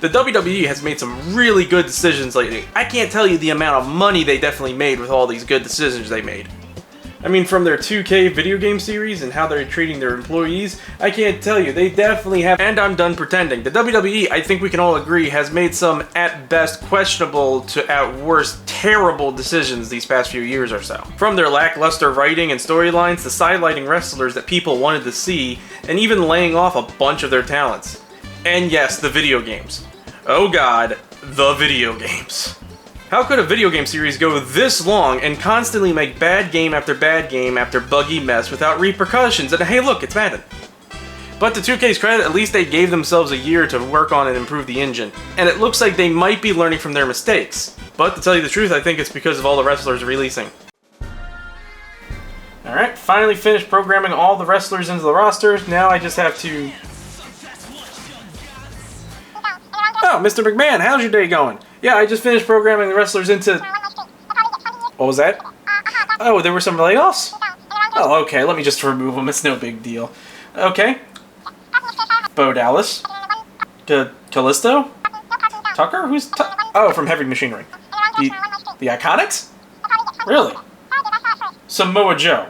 the WWE has made some really good decisions lately. I can't tell you the amount of money they definitely made with all these good decisions they made. I mean, from their 2K video game series and how they're treating their employees, I can't tell you, they definitely have, and I'm done pretending. The WWE, I think we can all agree, has made some, at best, questionable to at worst, terrible decisions these past few years or so. From their lackluster writing and storylines to sidelighting wrestlers that people wanted to see, and even laying off a bunch of their talents. And yes, the video games. Oh god, the video games. How could a video game series go this long and constantly make bad game after buggy mess without repercussions? And hey look, it's Madden. But to 2K's credit, at least they gave themselves a year to work on and improve the engine. And it looks like they might be learning from their mistakes. But to tell you the truth, I think it's because of all the wrestlers releasing. Alright, finally finished programming all the wrestlers into the roster. Now I just have to... Oh, Mr. McMahon, how's your day going? Yeah, I just finished programming the wrestlers into... What was that? Oh, there were some layoffs? Oh, okay, let me just remove them. It's no big deal. Okay. Bo Dallas. Callisto? Tucker? Who's Oh, from Heavy Machinery. The Iconics? Really? Samoa Joe.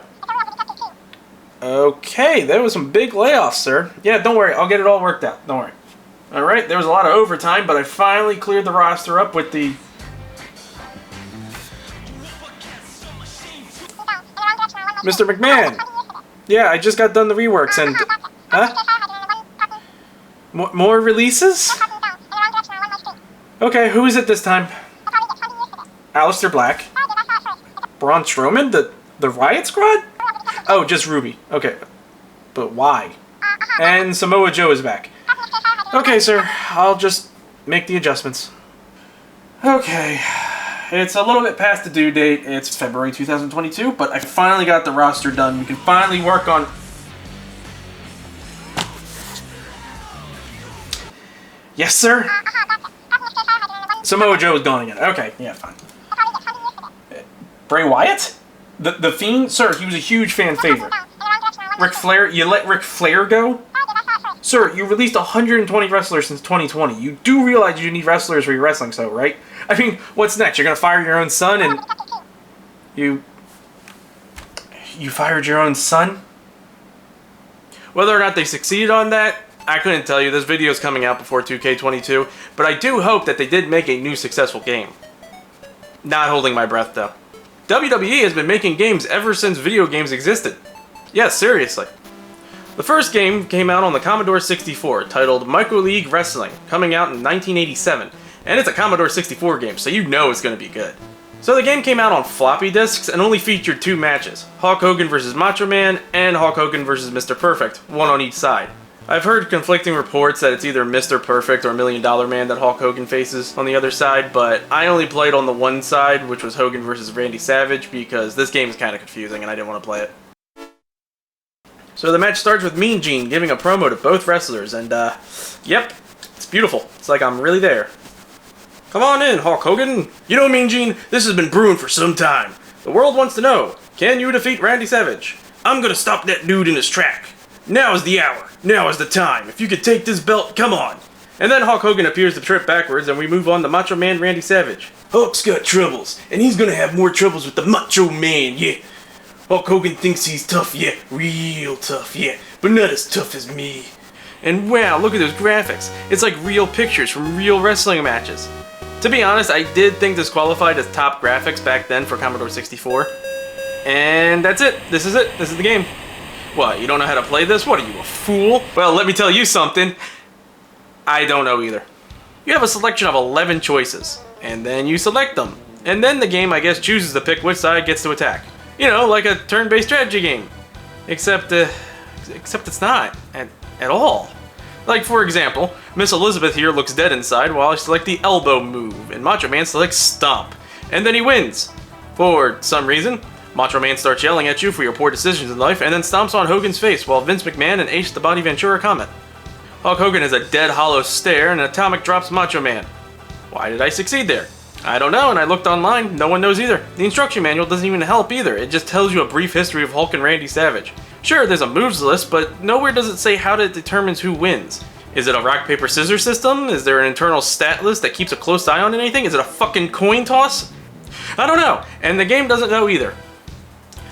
Okay, there was some big layoffs, sir. Yeah, don't worry, I'll get it all worked out. Don't worry. Alright, there was a lot of overtime, but I finally cleared the roster up with the... Mr. McMahon! Yeah, I just got done the reworks and... Huh? More releases? Okay, who is it this time? Aleister Black? Braun Strowman? The Riot Squad? Oh, just Ruby. Okay. But why? And Samoa Joe is back. Okay, sir. I'll just make the adjustments. Okay. It's a little bit past the due date. It's February 2022, but I finally got the roster done. We can finally work on... Yes, sir? Samoa Joe is gone again. Okay, yeah, fine. Bray Wyatt? The Fiend? Sir, he was a huge fan favorite. Ric Flair? You let Ric Flair go? Sir, you released 120 wrestlers since 2020. You do realize you need wrestlers for your wrestling show, right? I mean, what's next? You're gonna fire your own son and... You fired your own son? Whether or not they succeeded on that, I couldn't tell you. This video is coming out before 2K22, but I do hope that they did make a new successful game. Not holding my breath, though. WWE has been making games ever since video games existed. Yes, seriously. The first game came out on the Commodore 64, titled Micro League Wrestling, coming out in 1987. And it's a Commodore 64 game, so you know it's going to be good. So the game came out on floppy disks and only featured 2 matches, Hulk Hogan vs. Macho Man and Hulk Hogan vs. Mr. Perfect, one on each side. I've heard conflicting reports that it's either Mr. Perfect or $1 Million Man that Hulk Hogan faces on the other side, but I only played on the one side, which was Hogan vs. Randy Savage, because this game is kind of confusing and I didn't want to play it. So the match starts with Mean Gene giving a promo to both wrestlers, and yep, it's beautiful. It's like I'm really there. Come on in, Hulk Hogan. You know, Mean Gene, this has been brewing for some time. The world wants to know, can you defeat Randy Savage? I'm gonna stop that dude in his track. Now is the hour. Now is the time. If you could take this belt, come on. And then Hulk Hogan appears to trip backwards, and we move on to Macho Man Randy Savage. Hulk's got troubles, and he's gonna have more troubles with the Macho Man, yeah. Hulk Hogan thinks he's tough, yeah, real tough, yeah, but not as tough as me. And wow, look at those graphics. It's like real pictures from real wrestling matches. To be honest, I did think this qualified as top graphics back then for Commodore 64. And that's it. This is it. This is the game. What, you don't know how to play this? What are you, a fool? Well, let me tell you something. I don't know either. You have a selection of 11 choices, and then you select them. And then the game, I guess, chooses to pick which side gets to attack. You know, like a turn-based strategy game. Except it's not. At all. Like, for example, Miss Elizabeth here looks dead inside while I select the elbow move, and Macho Man selects stomp. And then he wins. For some reason, Macho Man starts yelling at you for your poor decisions in life, and then stomps on Hogan's face while Vince McMahon and Ace the Body Ventura comment. Hulk Hogan has a dead hollow stare, and Atomic drops Macho Man. Why did I succeed there? I don't know, and I looked online, no one knows either. The instruction manual doesn't even help either, it just tells you a brief history of Hulk and Randy Savage. Sure, there's a moves list, but nowhere does it say how it determines who wins. Is it a rock, paper, scissors system? Is there an internal stat list that keeps a close eye on anything? Is it a fucking coin toss? I don't know, and the game doesn't know either.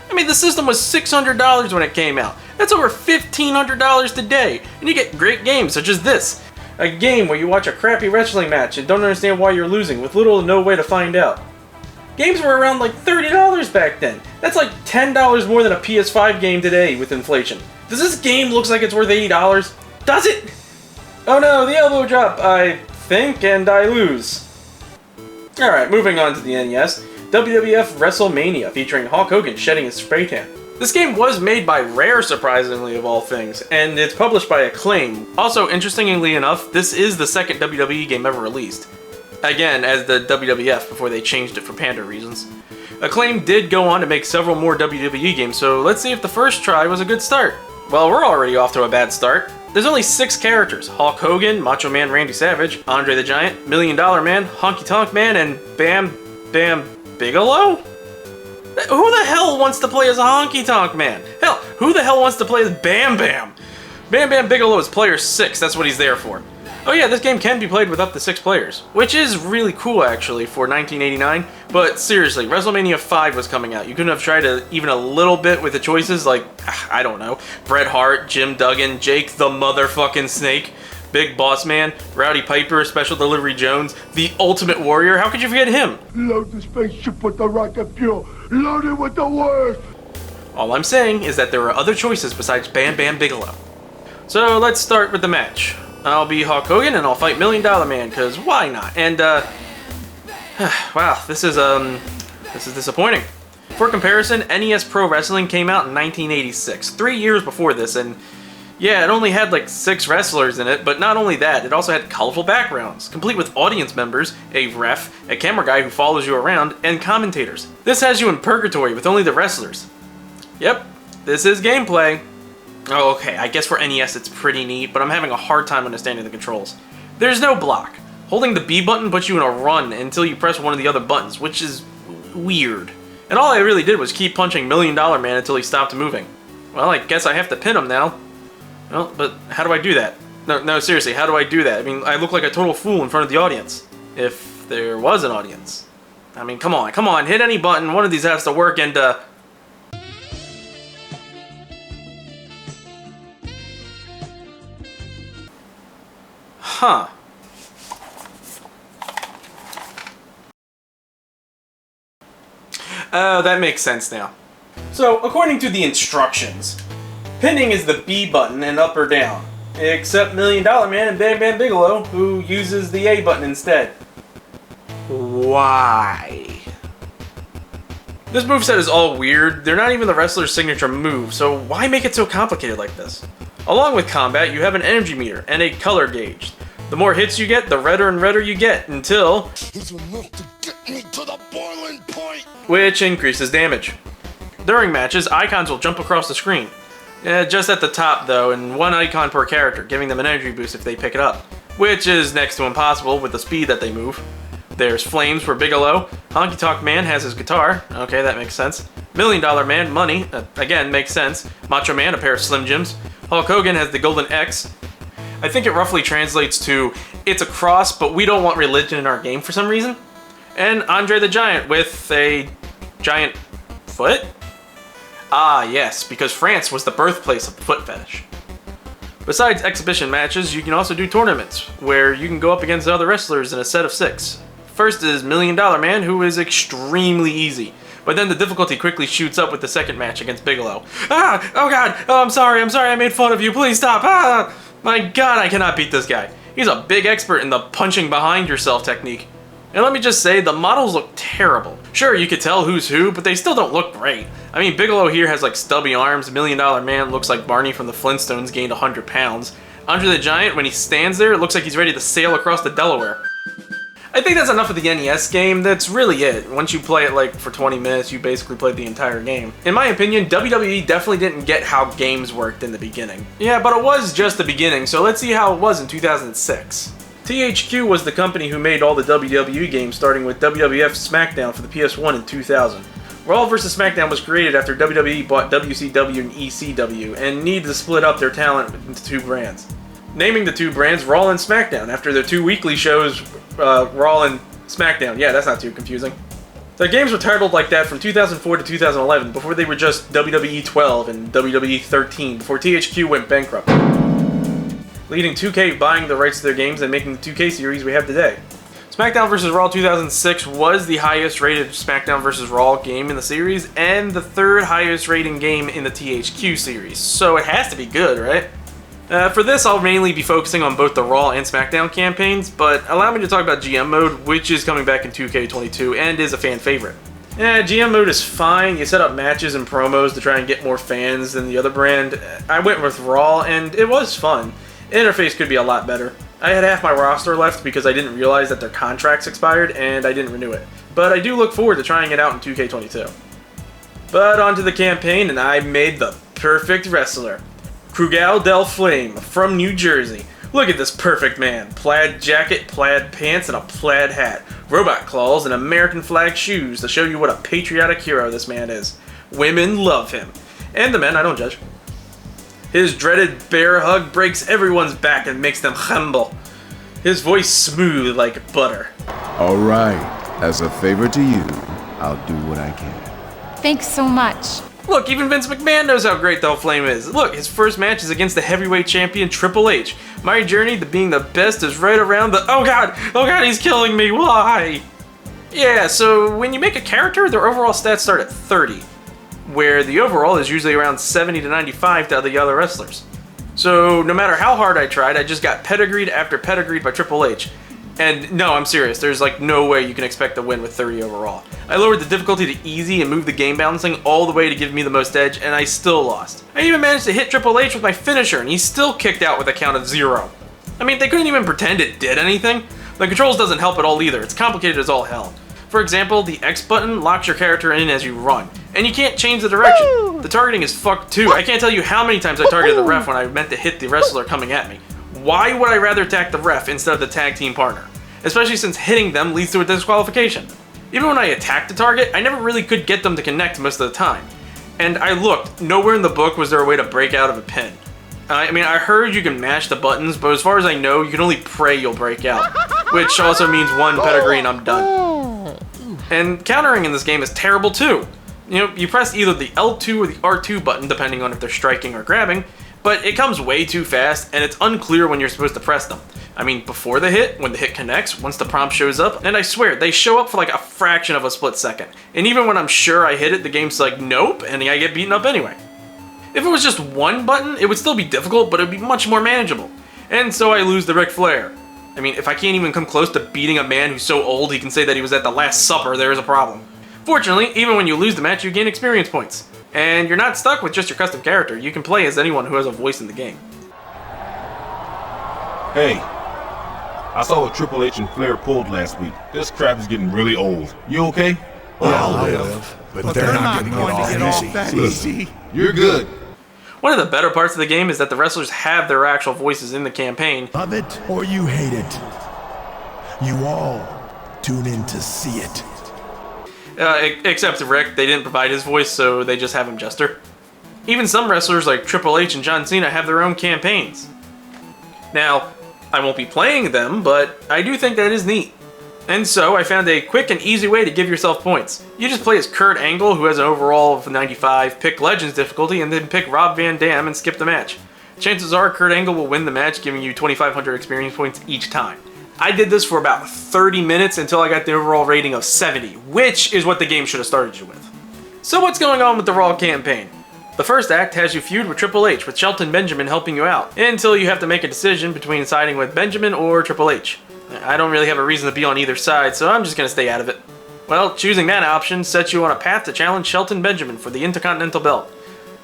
I mean, the system was $600 when it came out. That's over $1,500 today, and you get great games such as this. A game where you watch a crappy wrestling match and don't understand why you're losing with little to no way to find out. Games were around like $30 back then. That's like $10 more than a PS5 game today with inflation. Does this game look like it's worth $80? Does it? Oh no, the elbow drop, I think, and I lose. Alright, moving on to the NES. WWF Wrestlemania, featuring Hulk Hogan shedding his spray tan. This game was made by Rare, surprisingly, of all things, and it's published by Acclaim. Also, interestingly enough, this is the second WWE game ever released. Again, as the WWF before they changed it for panda reasons. Acclaim did go on to make several more WWE games, so let's see if the first try was a good start. Well, we're already off to a bad start. There's only 6 characters: Hulk Hogan, Macho Man Randy Savage, Andre the Giant, $1 Million Man, Honky Tonk Man, and Bam Bam Bigelow? Who the hell wants to play as a Honky Tonk Man? Hell, who the hell wants to play as Bam Bam? Bam Bam Bigelow is player 6, that's what he's there for. Oh yeah, this game can be played with up to 6 players, which is really cool actually for 1989, but seriously, WrestleMania 5 was coming out. You couldn't have tried even a little bit with the choices like, I don't know, Bret Hart, Jim Duggan, Jake the motherfucking Snake, Big Boss Man, Rowdy Piper, Special Delivery Jones, The Ultimate Warrior. How could you forget him? Load the spaceship with the rocket fuel. Load it with the worst. All I'm saying is that there are other choices besides Bam Bam Bigelow. So let's start with the match. I'll be Hulk Hogan and I'll fight $1 Million Man, cause why not? And wow, this is disappointing. For comparison, NES Pro Wrestling came out in 1986, 3 years before this, and yeah, it only had like 6 wrestlers in it, but not only that, it also had colorful backgrounds, complete with audience members, a ref, a camera guy who follows you around, and commentators. This has you in purgatory with only the wrestlers. Yep, this is gameplay. Oh, okay, I guess for NES it's pretty neat, but I'm having a hard time understanding the controls. There's no block. Holding the B button puts you in a run until you press one of the other buttons, which is weird. And all I really did was keep punching $1 Million Man until he stopped moving. Well, I guess I have to pin him now. Well, but how do I do that? No, seriously, how do I do that? I mean, I look like a total fool in front of the audience. If there was an audience. I mean, come on, hit any button, one of these has to work, and huh. Oh, that makes sense now. So, according to the instructions, pinning is the B button and up or down, except $1 Million Man and Bam Bam Bigelow, who uses the A button instead. Why? This moveset is all weird. They're not even the wrestler's signature move, so why make it so complicated like this? Along with combat, you have an energy meter and a color gauge. The more hits you get, the redder and redder you get, until It's enough to get me to the boiling point. Which increases damage. During matches, icons will jump across the screen. Just at the top though, and one icon per character, giving them an energy boost if they pick it up. Which is next to impossible with the speed that they move. There's flames for Bigelow. Honky Tonk Man has his guitar. Okay, that makes sense. $1 Million Man, money. Again, makes sense. Macho Man, a pair of Slim Jims. Hulk Hogan has the golden X. I think it roughly translates to, it's a cross, but we don't want religion in our game for some reason. And Andre the Giant with a giant foot? Ah, yes, because France was the birthplace of the foot fetish. Besides exhibition matches, you can also do tournaments, where you can go up against other wrestlers in a set of 6. First is $1 Million Man, who is extremely easy. But then the difficulty quickly shoots up with the second match against Bigelow. Ah! Oh god! Oh, I'm sorry, I made fun of you, please stop! Ah! My god, I cannot beat this guy. He's a big expert in the punching behind yourself technique. And let me just say, the models look terrible. Sure, you could tell who's who, but they still don't look great. I mean, Bigelow here has like stubby arms, $1 Million Man looks like Barney from the Flintstones gained 100 pounds. Andre the Giant, when he stands there, it looks like he's ready to sail across the Delaware. I think that's enough of the NES game. That's really it. Once you play it like for 20 minutes, you basically played the entire game. In my opinion, WWE definitely didn't get how games worked in the beginning. Yeah, but it was just the beginning, so let's see how it was in 2006. THQ was the company who made all the WWE games, starting with WWF Smackdown for the PS1 in 2000. Raw vs. Smackdown was created after WWE bought WCW and ECW, and needed to split up their talent into 2 brands. naming the two brands Raw and Smackdown after their two weekly shows, Raw and Smackdown. Yeah, that's not too confusing. The games were titled like that from 2004 to 2011, before they were just WWE 12 and WWE 13, before THQ went bankrupt, leading 2K buying the rights to their games and making the 2K series we have today. SmackDown vs. Raw 2006 was the highest rated SmackDown vs. Raw game in the series, and the third highest rating game in the THQ series, so it has to be good, right? For this, I'll mainly be focusing on both the Raw and Smackdown campaigns, but allow me to talk about GM mode, which is coming back in 2K22 and is a fan favorite. GM mode is fine. You set up matches and promos to try and get more fans than the other brand. I went with Raw, and it was fun. Interface could be a lot better. I had half my roster left because I didn't realize that their contracts expired, and I didn't renew it. But I do look forward to trying it out in 2K22. But onto the campaign, and I made the perfect wrestler. Krugelton Delflame from New Jersey. Look at this perfect man. Plaid jacket, plaid pants, and a plaid hat. Robot claws and American flag shoes to show you what a patriotic hero this man is. Women love him. And the men, I don't judge. His dreaded bear hug breaks everyone's back and makes them humble. His voice smooth like butter. All right. As a favor to you, I'll do what I can. Thanks so much. Look, even Vince McMahon knows how great Delflame is. Look, his first match is against the heavyweight champion Triple H. My journey to being the best is right around the... Oh god, he's killing me, why? Yeah, so when you make a character, their overall stats start at 30, where the overall is usually around 70 to 95 to the other wrestlers. So no matter how hard I tried, I just got pedigreed after pedigreed by Triple H. And no, I'm serious, there's like no way you can expect to win with 30 overall. I lowered the difficulty to easy and moved the game balancing all the way to give me the most edge, and I still lost. I even managed to hit Triple H with my finisher, and he still kicked out with a count of 0. I mean, they couldn't even pretend it did anything. The controls doesn't help at all either, it's complicated as all hell. For example, the X button locks your character in as you run, and you can't change the direction. Woo! The targeting is fucked too. I can't tell you how many times I targeted the ref when I meant to hit the wrestler coming at me. Why would I rather attack the ref instead of the tag team partner? Especially since hitting them leads to a disqualification. Even when I attacked the target, I never really could get them to connect most of the time. And I looked, nowhere in the book was there a way to break out of a pin. I mean, I heard you can mash the buttons, but as far as I know, you can only pray you'll break out. Which also means one pedigree and I'm done. And countering in this game is terrible too. You know, you press either the L2 or the R2 button, depending on if they're striking or grabbing, but it comes way too fast, and it's unclear when you're supposed to press them. I mean, before the hit, when the hit connects, once the prompt shows up, and I swear, they show up for like a fraction of a split second. And even when I'm sure I hit it, the game's like, nope, and I get beaten up anyway. If it was just one button, it would still be difficult, but it would be much more manageable. And so I lose the Ric Flair. I mean, if I can't even come close to beating a man who's so old he can say that he was at the Last Supper, there is a problem. Fortunately, even when you lose the match, you gain experience points. And you're not stuck with just your custom character, you can play as anyone who has a voice in the game. Hey, I saw what Triple H and Flair pulled last week. This crap is getting really old. You okay? I'll live, but they're not going to get off that easy. You're good. One of the better parts of the game is that the wrestlers have their actual voices in the campaign. Love it or you hate it. You all tune in to see it. Except Rick, they didn't provide his voice, so they just have him jester. Even some wrestlers like Triple H and John Cena have their own campaigns. Now, I won't be playing them, but I do think that is neat. And so I found a quick and easy way to give yourself points. You just play as Kurt Angle, who has an overall of 95, pick Legends difficulty, and then pick Rob Van Dam and skip the match. Chances are Kurt Angle will win the match, giving you 2,500 experience points each time. I did this for about 30 minutes until I got the overall rating of 70, which is what the game should have started you with. So what's going on with the Raw campaign? The first act has you feud with Triple H, with Shelton Benjamin helping you out, until you have to make a decision between siding with Benjamin or Triple H. I don't really have a reason to be on either side, so I'm just going to stay out of it. Well, choosing that option sets you on a path to challenge Shelton Benjamin for the Intercontinental Belt.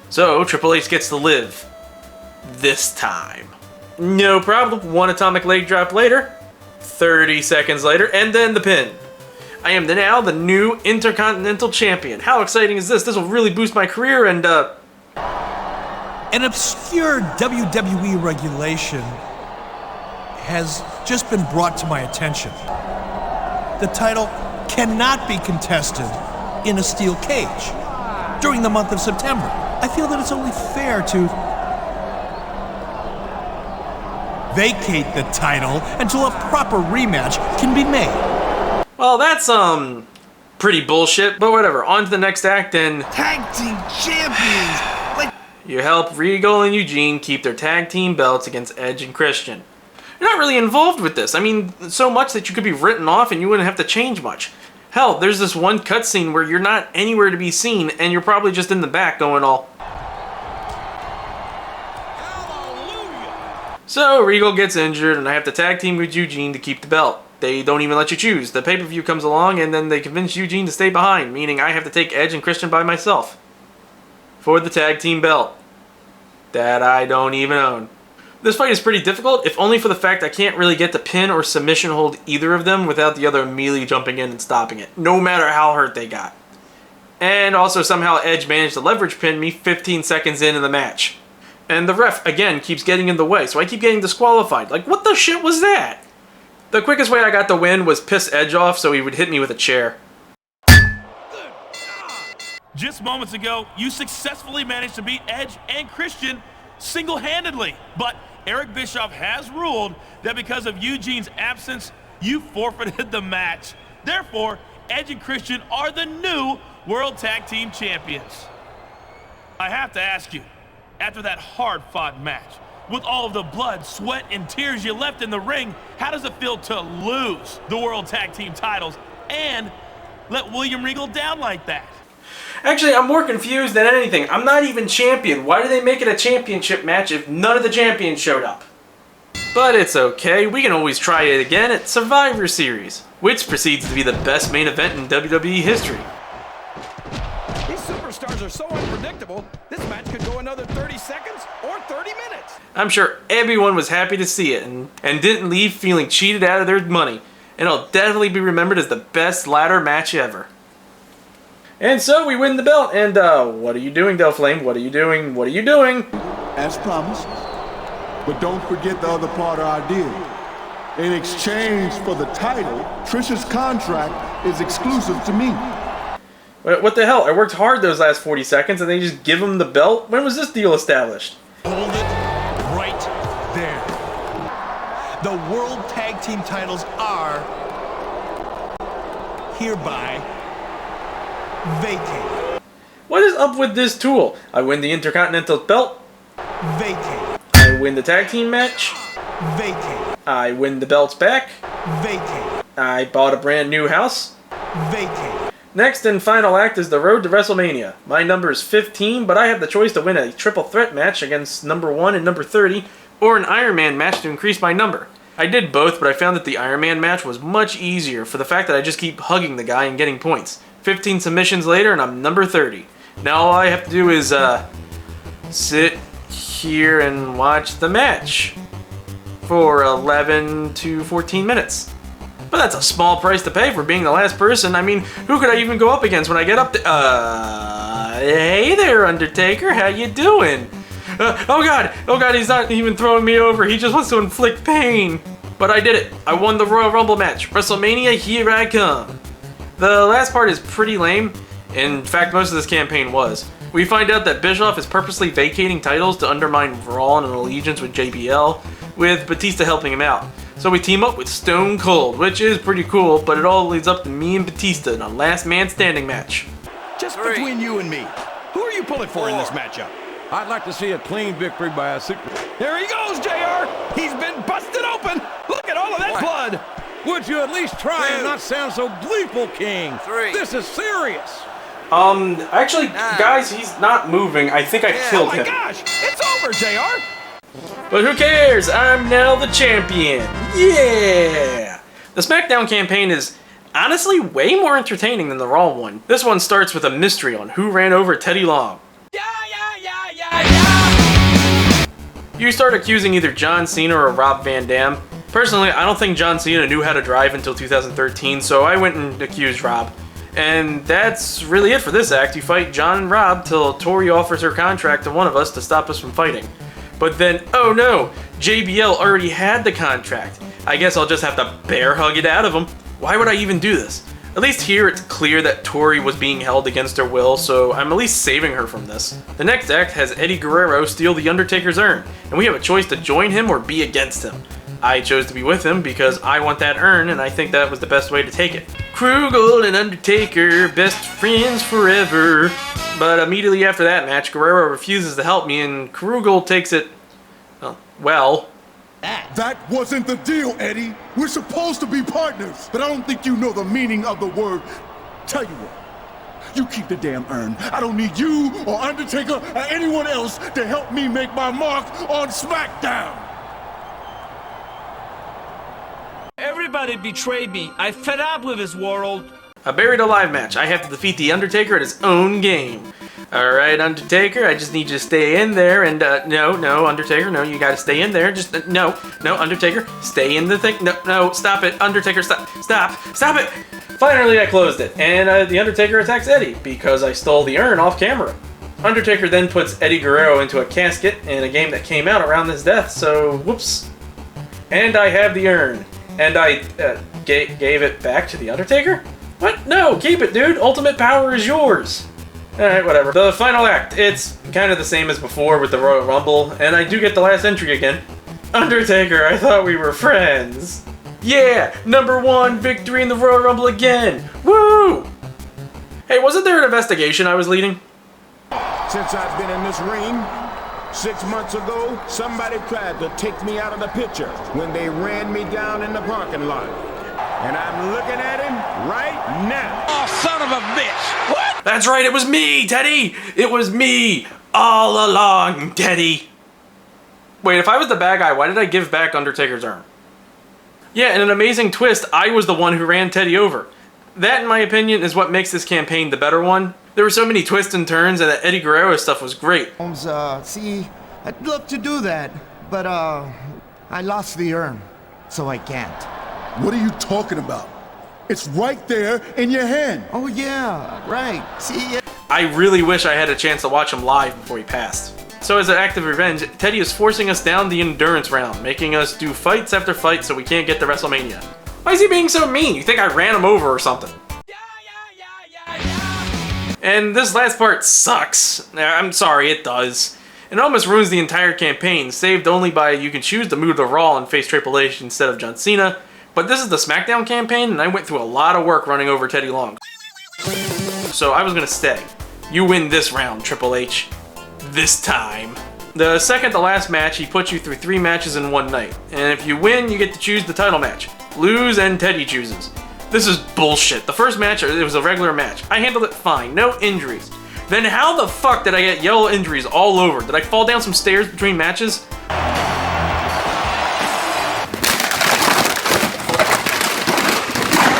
So, Triple H gets to live. This time. No problem, one atomic leg drop later, 30 seconds later, and then the pin. I am now the new Intercontinental Champion. How exciting is this? This will really boost my career and, An obscure WWE regulation has just been brought to my attention. The title cannot be contested in a steel cage during the month of September. I feel that it's only fair to vacate the title until a proper rematch can be made. Well, that's, pretty bullshit, but whatever. On to the next act, and Tag team champions! Like, you help Regal and Eugene keep their tag team belts against Edge and Christian. You're not really involved with this. I mean, so much that you could be written off and you wouldn't have to change much. Hell, there's this one cutscene where you're not anywhere to be seen and you're probably just in the back going all... Hallelujah! So, Regal gets injured and I have to tag team with Eugene to keep the belt. They don't even let you choose. The pay-per-view comes along and then they convince Eugene to stay behind, meaning I have to take Edge and Christian by myself. For the tag team belt. That I don't even own. This fight is pretty difficult, if only for the fact I can't really get the pin or submission hold either of them without the other immediately jumping in and stopping it, no matter how hurt they got. And also somehow Edge managed to leverage pin me 15 seconds into the match. And the ref, again, keeps getting in the way, so I keep getting disqualified. Like, what the shit was that? The quickest way I got the win was piss Edge off so he would hit me with a chair. Just moments ago, you successfully managed to beat Edge and Christian single-handedly. But Eric Bischoff has ruled that because of Eugene's absence, you forfeited the match. Therefore, Edge and Christian are the new World Tag Team Champions. I have to ask you, after that hard-fought match, with all of the blood, sweat, and tears you left in the ring, how does it feel to lose the World Tag Team titles and let William Regal down like that? Actually, I'm more confused than anything. I'm not even champion. Why do they make it a championship match if none of the champions showed up? But it's okay. We can always try it again at Survivor Series, which proceeds to be the best main event in WWE history. These superstars are so unpredictable, this match could go another 30 seconds or 30 minutes. I'm sure everyone was happy to see it and didn't leave feeling cheated out of their money. And it'll definitely be remembered as the best ladder match ever. And so we win the belt, and what are you doing, Delflame? What are you doing? What are you doing? as promised. But don't forget the other part of our deal. In exchange for the title, Trisha's contract is exclusive to me. What the hell? I worked hard those last 40 seconds and they just give him the belt? When was this deal established? Hold it right there. The World Tag Team titles are hereby vacated. What is up with this tool? I win the Intercontinental belt. Vacated. I win the tag team match. Vacated. I win the belts back. Vacated. I bought a brand new house. Vacated. Next and final act is the road to Wrestlemania. My number is 15, but I have the choice to win a triple threat match against number 1 and number 30, or an Iron Man match to increase my number. I did both, but I found that the Iron Man match was much easier for the fact that I just keep hugging the guy and getting points. 15 submissions later, and I'm number 30. Now all I have to do is, sit here and watch the match for 11 to 14 minutes. But that's a small price to pay for being the last person. I mean, who could I even go up against when I get up there? Hey there, Undertaker, how you doing? Oh god, he's not even throwing me over. He just wants to inflict pain. But I did it. I won the Royal Rumble match. WrestleMania, here I come. The last part is pretty lame. In fact, most of this campaign was. We find out that Bischoff is purposely vacating titles to undermine Raw and an allegiance with JBL, with Batista helping him out. So we team up with Stone Cold, which is pretty cool, but it all leads up to me and Batista in a last man standing match. Just between you and me, who are you pulling for in this matchup? I'd like to see a clean victory by a super... There he goes, JR! He's been busted open! Look at all of that blood! Would you at least try and not sound so gleeful, King? This is serious! Actually, guys, he's not moving. I think I killed him. Oh my gosh! It's over, JR! But who cares? I'm now the champion! Yeah! The Smackdown campaign is honestly way more entertaining than the Raw one. This one starts with a mystery on who ran over Teddy Long. You start accusing either John Cena or Rob Van Dam. Personally, I don't think John Cena knew how to drive until 2013, so I went and accused Rob. And that's really it for this act. You fight John and Rob till Tori offers her contract to one of us to stop us from fighting. But then, oh no, JBL already had the contract. I guess I'll just have to bear hug it out of him. Why would I even do this? At least here it's clear that Tori was being held against her will, so I'm at least saving her from this. The next act has Eddie Guerrero steal The Undertaker's urn, and we have a choice to join him or be against him. I chose to be with him because I want that urn, and I think that was the best way to take it. Krugel and Undertaker, best friends forever. But immediately after that match, Guerrero refuses to help me, and Krugel takes it, well. That wasn't the deal, Eddie. We're supposed to be partners, but I don't think you know the meaning of the word. Tell you what, you keep the damn urn. I don't need you or Undertaker or anyone else to help me make my mark on Smackdown. Everybody betrayed me. I fed up with this world. A buried alive match. I have to defeat The Undertaker at his own game. Alright, Undertaker, I just need you to stay in there and, no, Undertaker, no, you gotta stay in there. Just, no, Undertaker, stay in the thing. No, stop it. Undertaker, stop it! Finally, I closed it, and The Undertaker attacks Eddie because I stole the urn off camera. Undertaker then puts Eddie Guerrero into a casket in a game that came out around his death, so whoops. And I have the urn. And I, gave it back to The Undertaker? What? No, keep it, dude. Ultimate power is yours. Alright, whatever. The final act. It's kind of the same as before with the Royal Rumble, and I do get the last entry again. Undertaker, I thought we were friends. Yeah! #1 victory in the Royal Rumble again! Woo! Hey, wasn't there an investigation I was leading? Since I've been in this ring, 6 months ago, somebody tried to take me out of the picture when they ran me down in the parking lot. And I'm looking at him right now. Oh, son of a bitch! What? That's right, it was me, Teddy! It was me all along, Teddy! Wait, if I was the bad guy, why did I give back Undertaker's urn? Yeah, in an amazing twist, I was the one who ran Teddy over. That, in my opinion, is what makes this campaign the better one. There were so many twists and turns, and the Eddie Guerrero stuff was great. See, I'd love to do that, but, I lost the urn, so I can't. What are you talking about? It's right there in your hand. Oh, yeah, right. See? I really wish I had a chance to watch him live before he passed. So as an act of revenge, Teddy is forcing us down the endurance round, making us do fights after fight so we can't get to Wrestlemania. Why is he being so mean? You think I ran him over or something? And this last part sucks. I'm sorry, it does. It almost ruins the entire campaign, saved only by you can choose to move to Raw and face Triple H instead of John Cena. But this is the Smackdown campaign, and I went through a lot of work running over Teddy Long. So I was gonna stay. You win this round, Triple H. This time. The second to last match, he puts you through 3 matches in one night. And if you win, you get to choose the title match. Lose, and Teddy chooses. This is bullshit. The first match, it was a regular match. I handled it fine, no injuries. Then how the fuck did I get yellow injuries all over? Did I fall down some stairs between matches?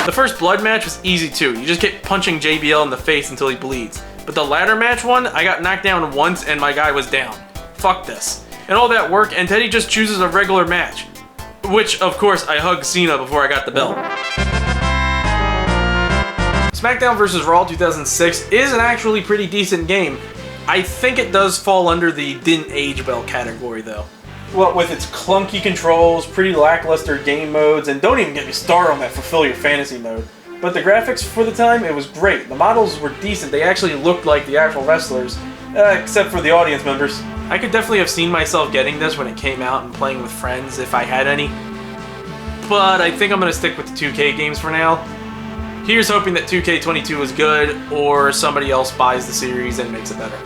The first blood match was easy too. You just keep punching JBL in the face until he bleeds. But the ladder match one, I got knocked down once and my guy was down. Fuck this. And all that work, and Teddy just chooses a regular match. Which, of course, I hugged Cena before I got the belt. Smackdown vs. Raw 2006 is an actually pretty decent game. I think it does fall under the didn't age well category though. What with its clunky controls, pretty lackluster game modes, and don't even get me started on that fulfill your fantasy mode. But the graphics for the time, it was great. The models were decent. They actually looked like the actual wrestlers, except for the audience members. I could definitely have seen myself getting this when it came out and playing with friends if I had any. But I think I'm going to stick with the 2K games for now. Here's hoping that 2K22 is good, or somebody else buys the series and makes it better.